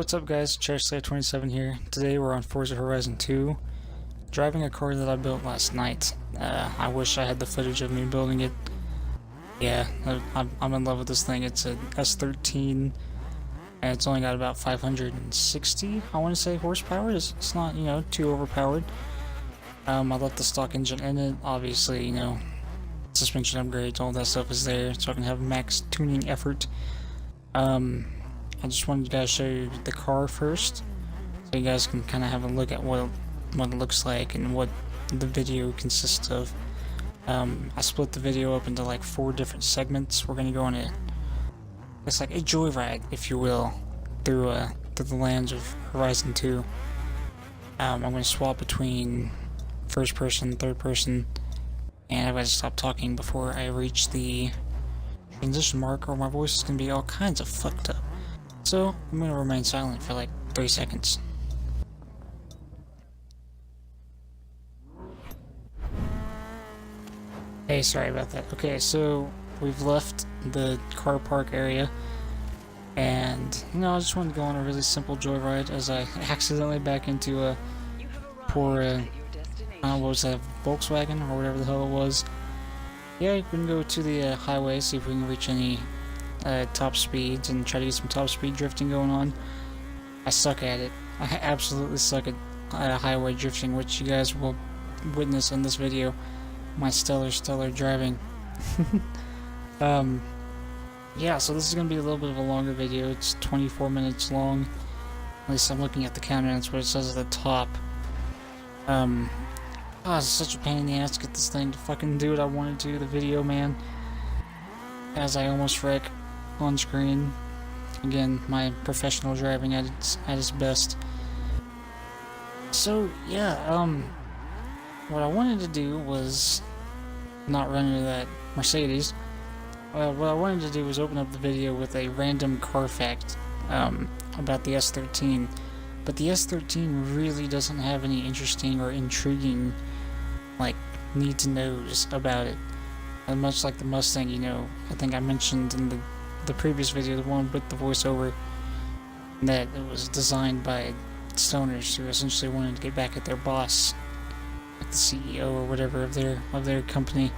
what's up guys, S13 here. Today we're on Forza Horizon 2, driving a car that I built last night. I wish I had the footage of me building it. Yeah, I'm in love with this thing. It's a S13, and it's only got about 560, I want to say, horsepower. It's not, too overpowered. I left the stock engine in it, obviously, suspension upgrades, all that stuff is there, so I can have max tuning effort. I just wanted to show you the car first, so you guys can kind of have a look at what it looks like and what the video consists of. I split the video up into like 4 different segments. We're gonna go on it's like a joyride, if you will, through the lands of Horizon 2. I'm gonna swap between first person, third person, and I'm gonna stop talking before I reach the transition mark, or my voice is gonna be all kinds of fucked up. So, I'm gonna remain silent for like 3 seconds. Hey, sorry about that. Okay, so we've left the car park area, and I just wanted to go on a really simple joyride as I accidentally back into a poor, what was that, Volkswagen or whatever the hell it was. Yeah, you can go to the highway, see if we can reach any top speeds and try to get some top speed drifting going on. I suck at it. I absolutely suck at highway drifting, which you guys will witness in this video. My stellar driving. Yeah, so this is going to be a little bit of a longer video. It's 24 minutes long. At least I'm looking at the counter, and that's what it says at the top. It's such a pain in the ass to get this thing to fucking do what I wanted to, the video, man. As I almost wreck on screen. Again, my professional driving at its best. So, yeah, what I wanted to do was not run into that Mercedes. What I wanted to do was open up the video with a random car fact about the S13. But the S13 really doesn't have any interesting or intriguing, like, need-to-knows about it. And much like the Mustang, I think I mentioned in the previous video, the one with the voiceover, that it was designed by stoners who essentially wanted to get back at their boss, like the CEO or whatever of their company.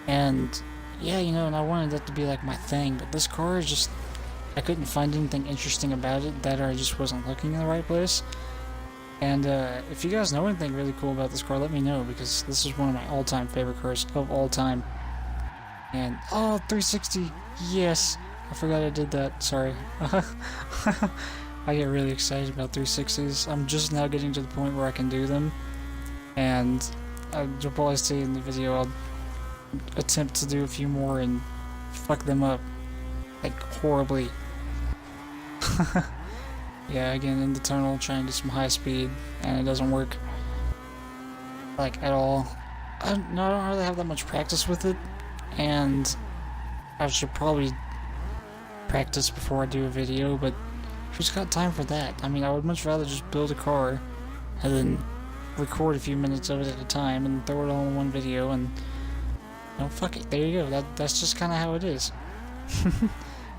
And yeah, and I wanted that to be like my thing, but this car is just, I couldn't find anything interesting about it, that or I just wasn't looking in the right place. And if you guys know anything really cool about this car, let me know, because this is one of my all-time favorite cars of all time. And, oh, 360, yes, I forgot I did that, sorry. I get really excited about 360s. I'm just now getting to the point where I can do them, and you'll probably see in the video I'll attempt to do a few more and fuck them up, like, horribly. Yeah, again, in the tunnel, trying to do some high speed, and it doesn't work, like, at all. I don't really have that much practice with it, and I should probably practice before I do a video, but who's got time for that? I mean, I would much rather just build a car, and then record a few minutes of it at a time, and throw it all in one video, and, fuck it, there you go, that's just kind of how it is.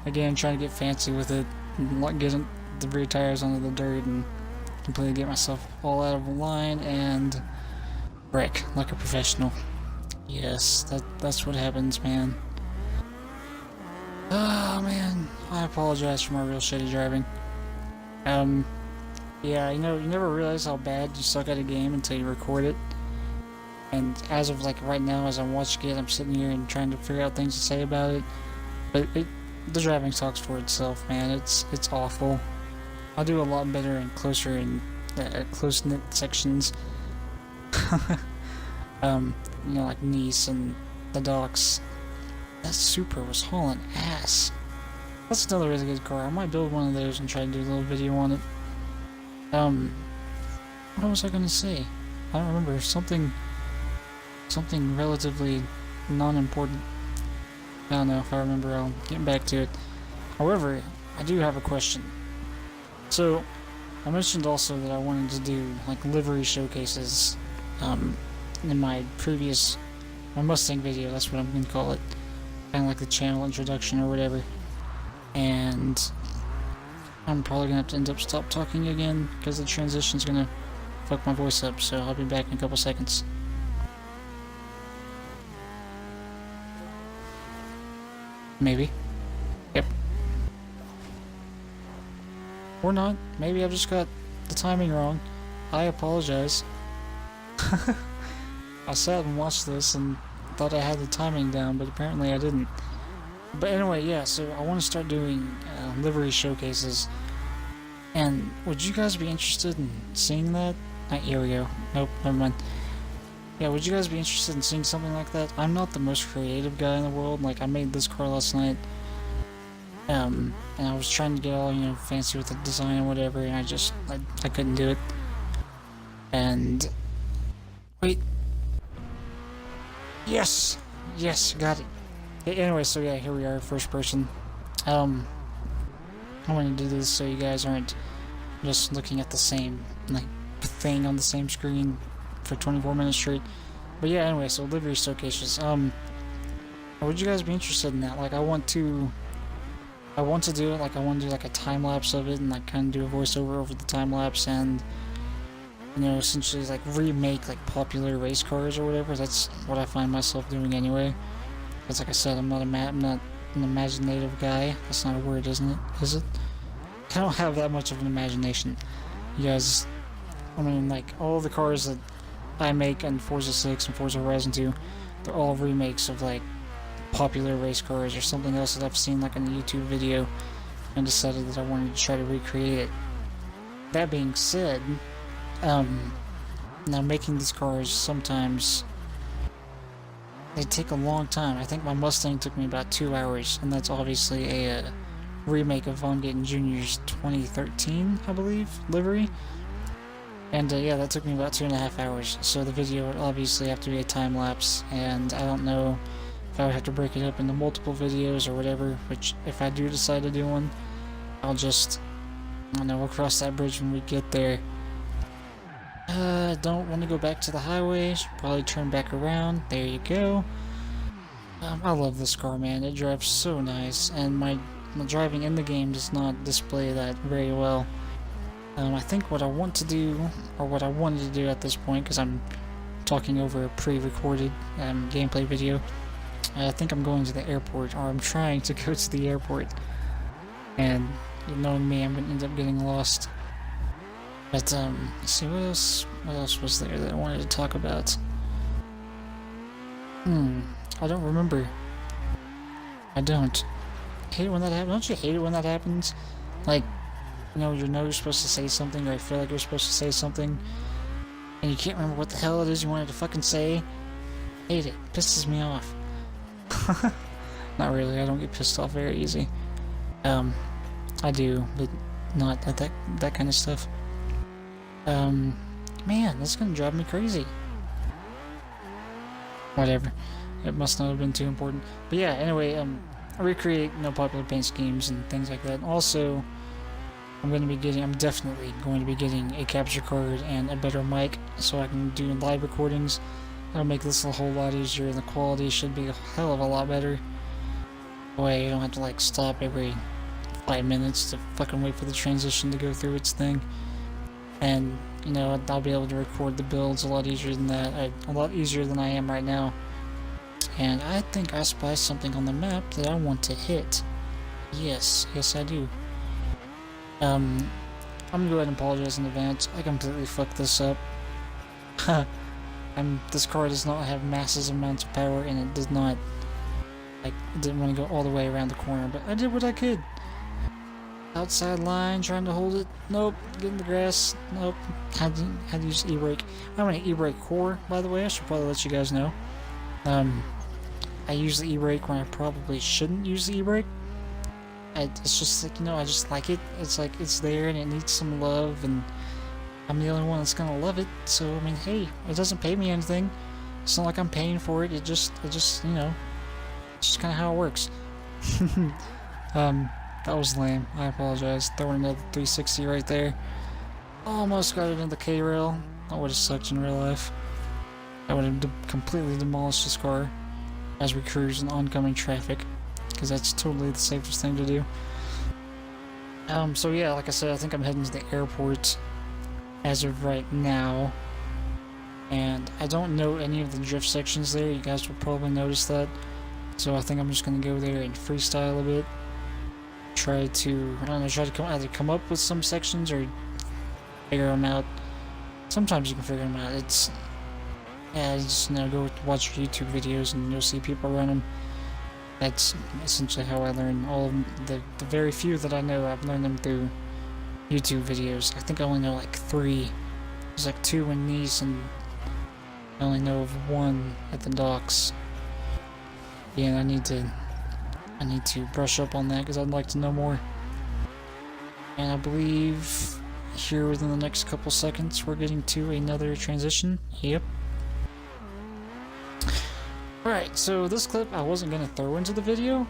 Again, trying to get fancy with it, and getting the rear tires onto the dirt and completely get myself all out of line and wreck like a professional. Yes, that's what happens, man. Oh man, I apologize for my real shitty driving. Yeah, you never realize how bad you suck at a game until you record it. And as of like right now, as I'm watching it, I'm sitting here and trying to figure out things to say about it. But the driving talks for itself, man. It's awful. I'll do a lot better and closer in close-knit sections. Like Nice and the docks. That Supra was hauling ass. That's another really good car. I might build one of those and try to do a little video on it. What was I gonna say? I don't remember. Something relatively non-important. I don't know. If I remember, I'll get back to it. However, I do have a question. So, I mentioned also that I wanted to do, like, livery showcases, in my Mustang video, that's what I'm gonna call it. Kind of like the channel introduction or whatever. And I'm probably gonna have to end up stop talking again because the transition's gonna fuck my voice up, so I'll be back in a couple seconds. Maybe. Yep. Or not. Maybe I just got the timing wrong. I apologize. I sat and watched this and thought I had the timing down, but apparently I didn't. But anyway, yeah, so I want to start doing livery showcases. And would you guys be interested in seeing that? Here we go. Nope, never mind. Yeah, would you guys be interested in seeing something like that? I'm not the most creative guy in the world. Like, I made this car last night. And I was trying to get all, fancy with the design and whatever, and I couldn't do it. And... wait. Yes! Yes, got it. Anyway, so yeah, here we are, first person. I wanted to do this so you guys aren't just looking at the same, thing on the same screen for 24 minutes straight. But yeah, anyway, so livery showcases. Would you guys be interested in that? Like, I want to do it, like, I want to do, like, a time-lapse of it and, like, kind of do a voiceover over the time-lapse and, essentially, like, remake, like, popular race cars or whatever. That's what I find myself doing anyway. Because, like I said, I'm not an imaginative guy. That's not a word, isn't it? Is it? I don't have that much of an imagination. You guys, I mean, like, all the cars that I make in Forza 6 and Forza Horizon 2, they're all remakes of, like, popular race cars or something else that I've seen, like, in a YouTube video and decided that I wanted to try to recreate it. That being said, now making these cars sometimes they take a long time. I think my Mustang took me about 2 hours, and that's obviously a remake of Von Gaten Jr.'s 2013, I believe, livery. And yeah, that took me about 2.5 hours, so the video would obviously have to be a time-lapse, and I don't know if I would have to break it up into multiple videos or whatever, which if I do decide to do one, I'll just, I don't know, we'll cross that bridge when we get there. I don't want to go back to the highway, should probably turn back around. There you go. I love this car, man. It drives so nice, and my driving in the game does not display that very well. I think what I want to do, or what I wanted to do at this point, because I'm talking over a pre-recorded gameplay video, I think I'm going to the airport, or I'm trying to go to the airport. And, knowing me, I'm going to end up getting lost. But, let's see, what else was there that I wanted to talk about? I don't remember. I don't. I hate it when that happens. Don't you hate it when that happens? Like, you're supposed to say something, or I feel like you're supposed to say something, and you can't remember what the hell it is you wanted to fucking say. Hate it. Pisses me off. Not really, I don't get pissed off very easy. I do, but not at that kind of stuff. Man, that's gonna drive me crazy. Whatever. It must not have been too important. But yeah, anyway, I recreate, popular paint schemes and things like that. Also, I'm definitely going to be getting a capture card and a better mic so I can do live recordings. That'll make this a whole lot easier, and the quality should be a hell of a lot better. That way you don't have to, like, stop every 5 minutes to fucking wait for the transition to go through its thing. And, I'll be able to record the builds a lot easier than that, a lot easier than I am right now. And I think I spy something on the map that I want to hit. Yes I do. I'm gonna go ahead and apologize in advance. I completely fucked this up. This car does not have massive amounts of power, and it does not, it didn't want to go all the way around the corner, but I did what I could. Outside line, trying to hold it. Nope. Get in the grass. Nope. Had to use e-brake. I'm an e-brake core, by the way. I should probably let you guys know. I use the e-brake when I probably shouldn't use the e-brake. It's just like, I just like it. It's like, it's there and it needs some love, and I'm the only one that's gonna love it. So, I mean, hey, it doesn't pay me anything. It's not like I'm paying for it. It just, it's just kind of how it works. That was lame. I apologize. Throwing another 360 right there. Almost got it in the K-rail. That would have sucked in real life. I would have completely demolished this car as we cruise in oncoming traffic, because that's totally the safest thing to do. So yeah, like I said, I think I'm heading to the airport as of right now. And I don't know any of the drift sections there. You guys will probably notice that. So I think I'm just gonna go there and freestyle a bit. Try to, I don't know, try to either come up with some sections or figure them out. Sometimes you can figure them out. Yeah, just, you know, go watch YouTube videos and you'll see people run them. That's essentially how I learn all of the very few that I know. I've learned them through YouTube videos. I think I only know like 3. There's like 2 in Nice, and I only know of 1 at the docks. Yeah, and I need to brush up on that because I'd like to know more. And I believe here within the next couple seconds we're getting to another transition. Yep. Alright, so this clip I wasn't going to throw into the video,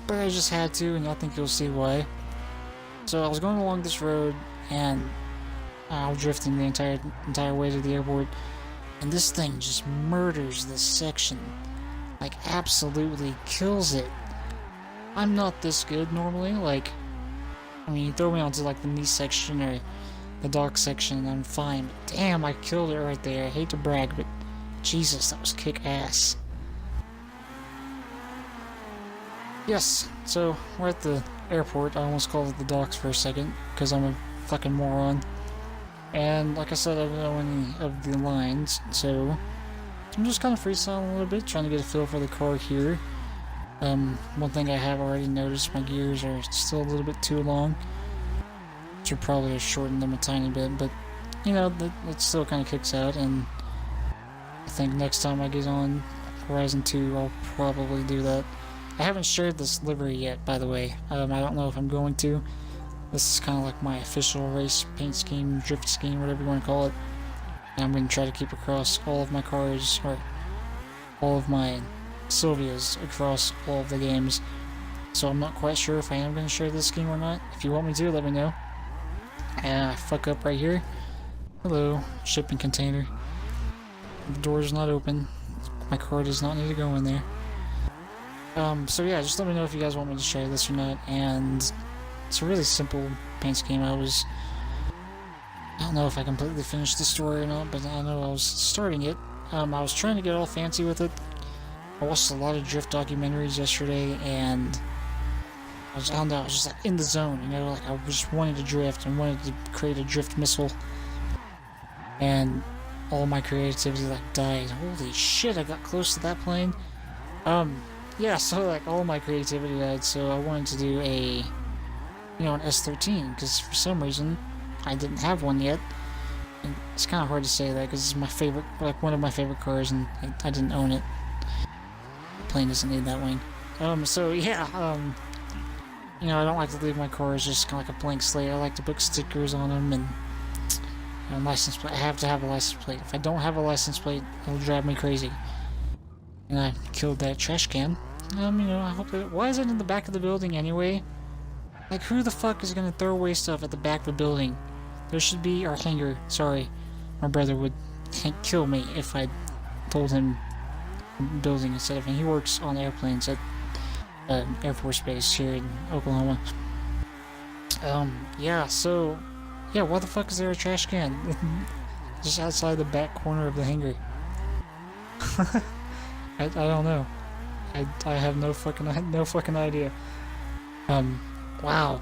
but I just had to, and I think you'll see why. So I was going along this road, and I was drifting the entire way to the airport, and this thing just murders this section. Like, absolutely kills it. I'm not this good normally, like, I mean, you throw me onto like the knee section or the dock section and I'm fine, but damn, I killed it right there. I hate to brag, but Jesus, that was kick-ass. Yes, so we're at the airport. I almost called it the docks for a second, because I'm a fucking moron. And like I said, I don't know any of the lines, so I'm just kind of freestyling a little bit, trying to get a feel for the car here. One thing I have already noticed, my gears are still a little bit too long. Should probably have shortened them a tiny bit, but you know, it still kind of kicks out, and I think next time I get on Horizon 2, I'll probably do that. I haven't shared this livery yet, by the way. I don't know if I'm going to. This is kind of like my official race paint scheme, drift scheme, whatever you want to call it. And I'm going to try to keep across all of my cars, or all of my Sylvias across all of the games. So I'm not quite sure if I am going to share this scheme or not. If you want me to, let me know. And I fuck up right here. Hello, shipping container. The door is not open. My car does not need to go in there. So yeah, just let me know if you guys want me to share this or not. And it's a really simple paint scheme. I don't know if I completely finished the story or not, but I know I was starting it. I was trying to get all fancy with it. I watched a lot of drift documentaries yesterday, and I was just like in the zone, you know, like I just wanted to drift and wanted to create a drift missile. And all my creativity like died. Holy shit, I got close to that plane. Yeah, so like all my creativity died, so I wanted to do an S13, because for some reason I didn't have one yet. And it's kind of hard to say that because it's my favorite, like one of my favorite cars, and I didn't own it. The plane doesn't need that wing. So yeah, I don't like to leave my cars just kind of like a blank slate. I like to put stickers on them and license plate. I have to have a license plate. If I don't have a license plate, it'll drive me crazy. And I killed that trash can. I hope that. Why is it in the back of the building anyway? Like, who the fuck is gonna throw away stuff at the back of the building? There should be our hangar. Sorry, my brother would kill me if I told him building instead of him. He works on airplanes at Air Force Base here in Oklahoma. Yeah. So, yeah. Why the fuck is there a trash can just outside the back corner of the hangar? I don't know. I have no fucking idea. Wow.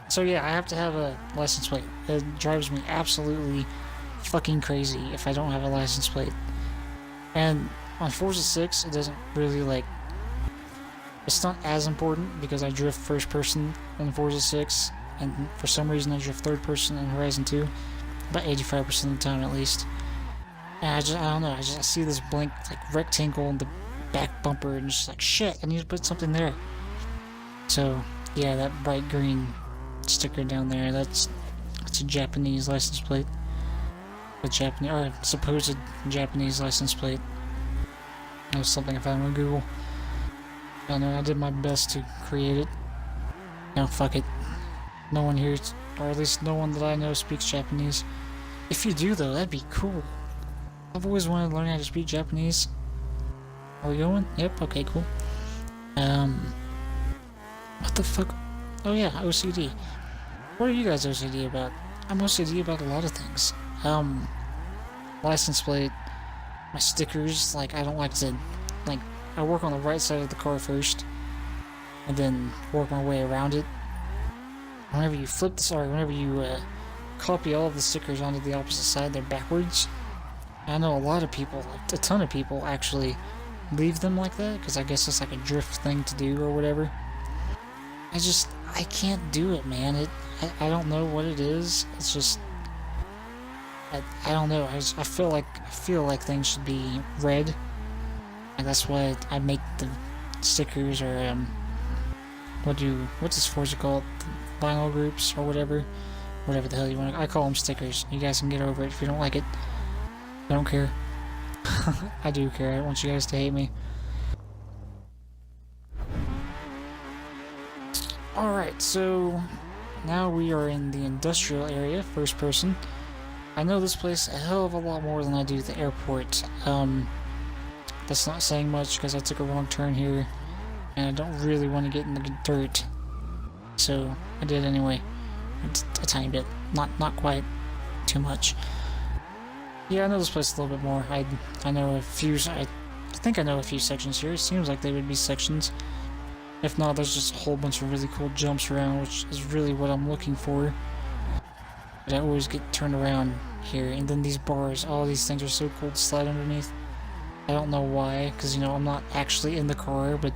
So yeah, I have to have a license plate. It drives me absolutely fucking crazy if I don't have a license plate. And on Forza 6, it doesn't really it's not as important because I drift first person in Forza 6, and for some reason I drift third person in Horizon 2, about 85% of the time at least. And I don't know, I see this blank rectangle in the back bumper and just like, shit, I need to put something there. So yeah, that bright green sticker down there, that's a Japanese license plate. A supposed Japanese license plate. That was something I found on Google. I don't know, I did my best to create it. Now fuck it. No one here, or at least no one that I know, speaks Japanese. If you do though, that'd be cool. I've always wanted to learn how to speak Japanese. Are we going? Yep, okay, cool. What the fuck? Oh yeah, OCD. What are you guys OCD about? I'm OCD about a lot of things. License plate, my stickers, like, I don't like to, like, I work on the right side of the car first, and then work my way around it. Whenever you flip this, or whenever you, copy all of the stickers onto the opposite side, they're backwards. I know a lot of people, a ton of people, actually leave them like that, because I guess it's like a drift thing to do, or whatever. I can't do it, man. I don't know what it is. It's just, I don't know. I feel like things should be red, and that's why I make the stickers, or what does Forza call it? Vinyl groups or whatever the hell you want. I call them stickers. You guys can get over it if you don't like it. I don't care. I do care. I want you guys to hate me. Alright, so now we are in the industrial area, first person. I know this place a hell of a lot more than I do the airport. That's not saying much because I took a wrong turn here, and I don't really want to get in the dirt. So I did anyway. A tiny bit. Not quite too much. Yeah, I know this place a little bit more. I know a few. I think I know a few sections here. It seems like they would be sections. If not, there's just a whole bunch of really cool jumps around, which is really what I'm looking for. But I always get turned around here, and then these bars, all these things are so cool to slide underneath. I don't know why, because, you know, I'm not actually in the car, but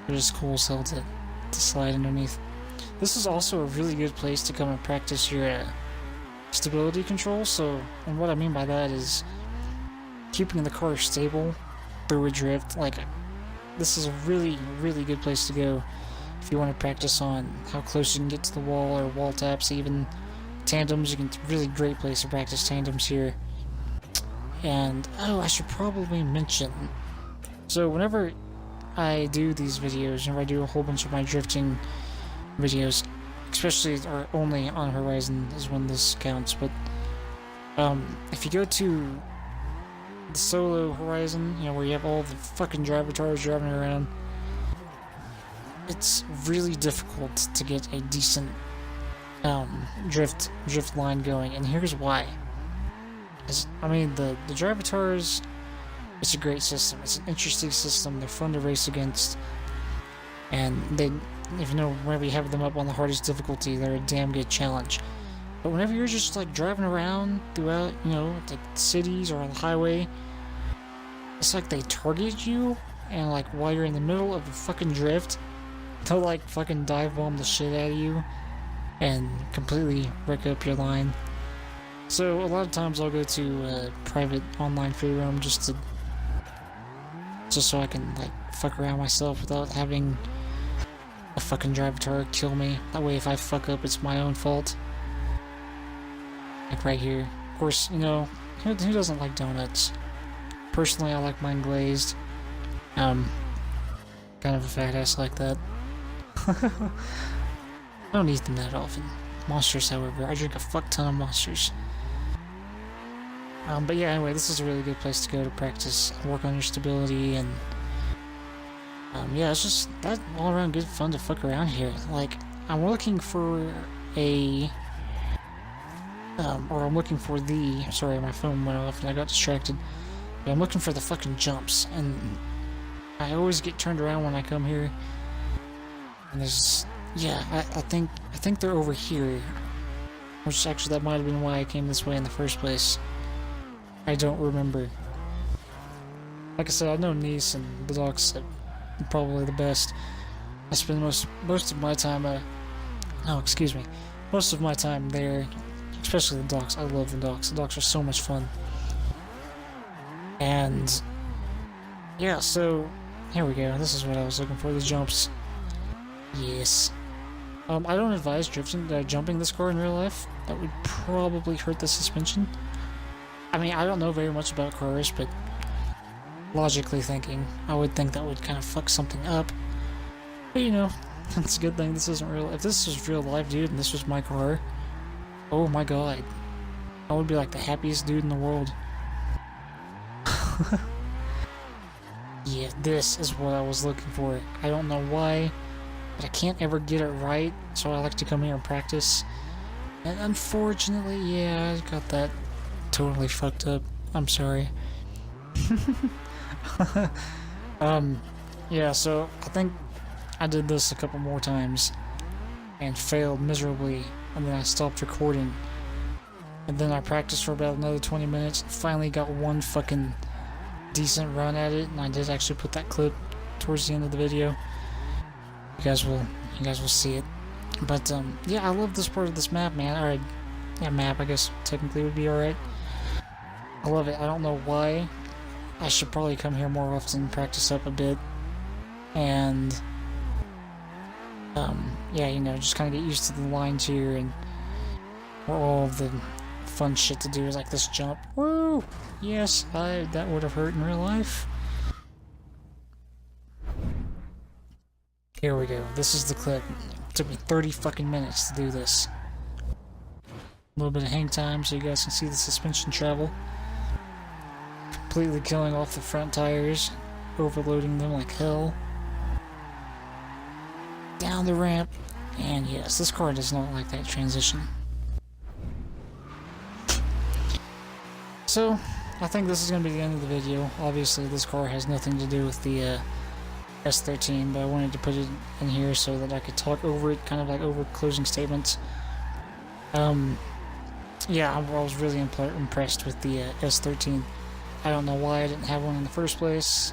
they're just cool as hell to slide underneath. This is also a really good place to come and practice your stability control. So, and what I mean by that is keeping the car stable through a drift. Like, this is a really, really good place to go if you want to practice on how close you can get to the wall, or wall taps, even tandems. Really great place to practice tandems here. And, oh, I should probably mention, so whenever I do these videos, whenever I do a whole bunch of my drifting videos, especially, or only on Horizon is when this counts, but if you go to the solo Horizon, you know, where you have all the fucking drivatars driving around, it's really difficult to get a decent drift line going, and here's why. I mean, the drivatars, it's a great system. It's an interesting system. They're fun to race against, and if you know, whenever you have them up on the hardest difficulty, they're a damn good challenge. But whenever you're just like driving around throughout, you know, like cities or on the highway, it's like they target you, and like while you're in the middle of a fucking drift, they'll like fucking dive bomb the shit out of you and completely wreck up your line. So a lot of times I'll go to private online free roam just so I can like fuck around myself without having a fucking drivatar kill me. That way, if I fuck up, it's my own fault. Like right here. Of course, you know, who doesn't like donuts? Personally, I like mine glazed. Kind of a fat ass like that. I don't eat them that often. Monsters, however, I drink a fuck ton of Monsters. But yeah, anyway, this is a really good place to go to practice, work on your stability, and yeah, it's just that all around good fun to fuck around here. Like, I'm looking for sorry, my phone went off and I got distracted. But I'm looking for the fucking jumps, and I always get turned around when I come here. And there's, yeah, I think they're over here. Which actually, that might have been why I came this way in the first place. I don't remember. Like I said, I know Nice and the docks are probably the best. I spend most of my time, most of my time there, especially the docks. I love the docks. The docks are so much fun. And yeah, so here we go. This is what I was looking for, the jumps. Yes. I don't advise jumping this car in real life. That would probably hurt the suspension. I mean, I don't know very much about cars, but logically thinking, I would think that would kind of fuck something up. But you know, it's a good thing this isn't real. If this was real life, dude, and this was my car, oh my god, I would be like the happiest dude in the world. Yeah, this is what I was looking for. I don't know why. but I can't ever get it right, so I like to come here and practice. And unfortunately, yeah, I got that totally fucked up. I'm sorry. Yeah, so I think I did this a couple more times and failed miserably, and then I stopped recording. And then I practiced for about another 20 minutes and finally got one fucking decent run at it, and I did actually put that clip towards the end of the video. You guys will see it. But yeah, I love this part of this map, man. Alright, yeah, map I guess technically would be alright. I love it. I don't know why. I should probably come here more often, practice up a bit, and yeah, you know, just kind of get used to the lines here and where all of the fun shit to do is like this jump. Woo! Yes, that would have hurt in real life. Here we go. This is the clip. It took me 30 fucking minutes to do this. A little bit of hang time so you guys can see the suspension travel. Completely killing off the front tires, overloading them like hell. Down the ramp, and yes, this car does not like that transition. So, I think this is going to be the end of the video. Obviously, this car has nothing to do with the S13, but I wanted to put it in here so that I could talk over it, kind of like over closing statements. Yeah, I was really impressed with the S13. I don't know why I didn't have one in the first place,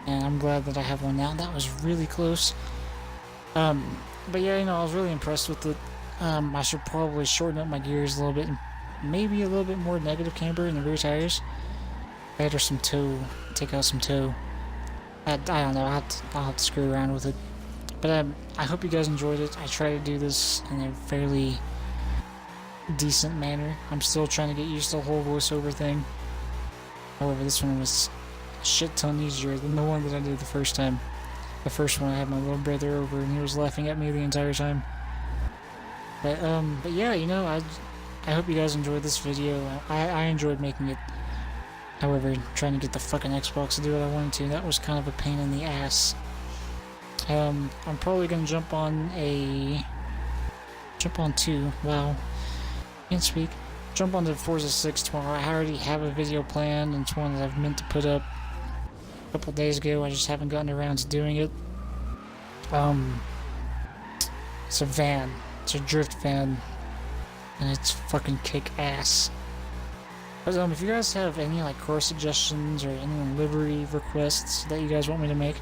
and I'm glad that I have one now. That was really close. But yeah, you know, I was really impressed with it. I should probably shorten up my gears a little bit, and maybe a little bit more negative camber in the rear tires. Add some toe, take out some toe. I don't know, I'll have to screw around with it. But I hope you guys enjoyed it. I try to do this in a fairly decent manner. I'm still trying to get used to the whole voiceover thing. However, this one was a shit ton easier than the one that I did the first time. The first one I had my little brother over and he was laughing at me the entire time. But yeah, you know, I hope you guys enjoyed this video. I enjoyed making it. However, trying to get the fucking Xbox to do what I wanted to, that was kind of a pain in the ass. I'm probably gonna jump on 2, wow, can't speak. Jump onto Forza 6 tomorrow. I already have a video planned, and it's one that I've meant to put up a couple days ago. I just haven't gotten around to doing it. It's a van. It's a drift van, and it's fucking kick ass. But if you guys have any like car suggestions or any livery requests that you guys want me to make,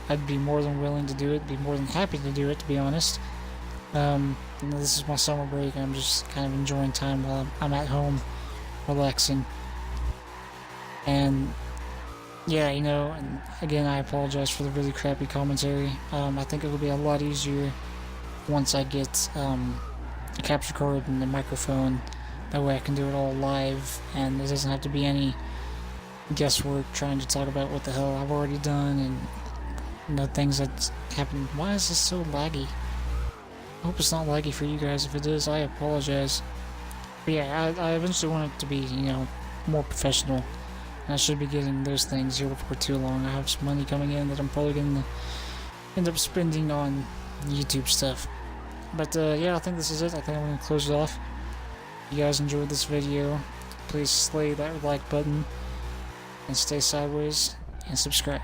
I'd be more than willing to do it. Be more than happy to do it, to be honest. You know, this is my summer break, and I'm just kind of enjoying time while I'm at home, relaxing. And yeah, you know, and again, I apologize for the really crappy commentary. I think it'll be a lot easier once I get a capture card and the microphone. That way I can do it all live, and there doesn't have to be any guesswork trying to talk about what the hell I've already done and, you know, things that happened. Why is this so laggy? I hope it's not laggy for you guys. If it is, I apologize. But yeah, I eventually want it to be, you know, more professional. And I should be getting those things here before too long. I have some money coming in that I'm probably going to end up spending on YouTube stuff. But yeah, I think this is it. I think I'm going to close it off. If you guys enjoyed this video, please slay that like button and stay sideways and subscribe.